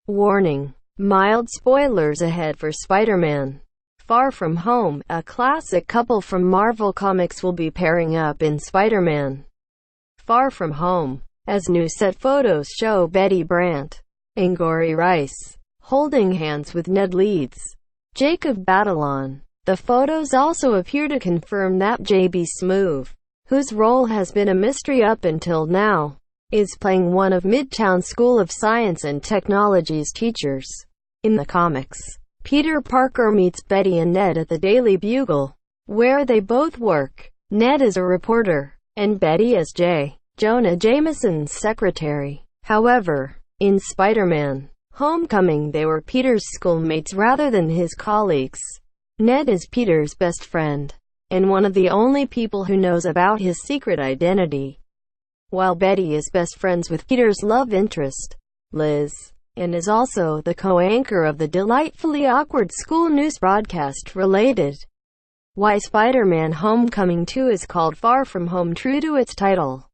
Warning: mild spoilers ahead for Spider-Man Far From Home. A classic couple from Marvel Comics will be pairing up in Spider-Man Far From Home, as new set photos show Betty Brant, Angourie Rice, holding hands with Ned Leeds, Jacob Batalon. The photos also appear to confirm that JB Smoove, whose role has been a mystery up until now, is playing one of Midtown School of Science and Technology's teachers. In the comics, Peter Parker meets Betty and Ned at the Daily Bugle, where they both work. Ned is a reporter, and Betty is Jonah Jamesons' secretary. However, in Spider-Man Homecoming they were Peter's schoolmates rather than his colleagues. Ned is Peter's best friend, and one of the only people who knows about his secret identity, while Betty is best friends with Peter's love interest, Liz, and is also the co-anchor of the delightfully awkward school news broadcast Related. Why Spider-Man Homecoming 2 is called Far From Home true to its title.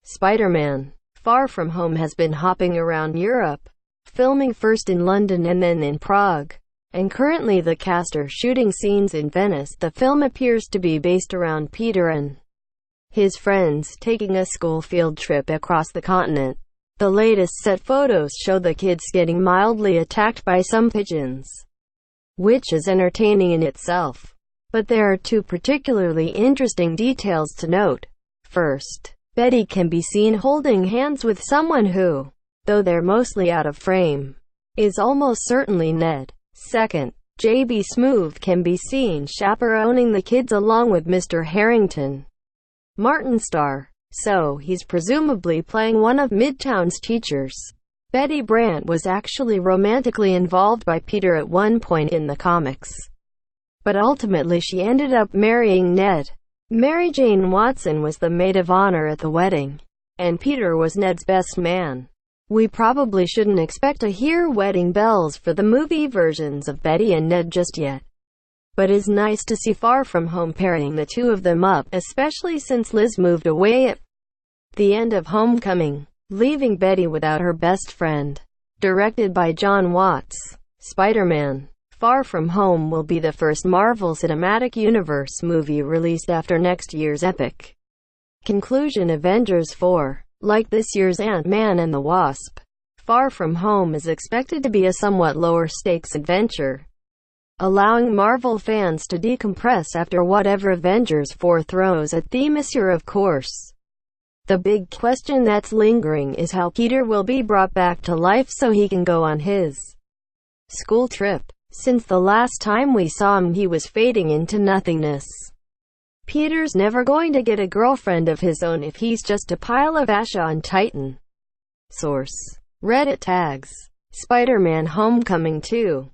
Spider-Man Far From Home has been hopping around Europe, filming first in London and then in Prague, and currently the cast are shooting scenes in Venice. The film appears to be based around Peter and his friends taking a school field trip across the continent. The latest set photos show the kids getting mildly attacked by some pigeons, which is entertaining in itself. But there are two particularly interesting details to note. First, Betty can be seen holding hands with someone who, though they're mostly out of frame, is almost certainly Ned. Second, JB Smoove can be seen chaperoning the kids along with Mr. Harrington, Martin Starr, so he's presumably playing one of Midtown's teachers. Betty Brant was actually romantically involved by Peter at one point in the comics, but ultimately she ended up marrying Ned. Mary Jane Watson was the maid of honor at the wedding, and Peter was Ned's best man. We probably shouldn't expect to hear wedding bells for the movie versions of Betty and Ned just yet, but it's nice to see Far From Home pairing the two of them up, especially since Liz moved away at the end of Homecoming, leaving Betty without her best friend. Directed by Jon Watts, Spider-Man Far From Home will be the first Marvel Cinematic Universe movie released after next year's epic conclusion Avengers 4. Like this year's Ant-Man and the Wasp, Far From Home is expected to be a somewhat lower-stakes adventure, allowing Marvel fans to decompress after whatever Avengers 4 throws at them this year. Of course, the big question that's lingering is how Peter will be brought back to life so he can go on his school trip. Since the last time we saw him he was fading into nothingness. Peter's never going to get a girlfriend of his own if he's just a pile of ash on Titan. Source: Reddit tags. Spider-Man Homecoming 2.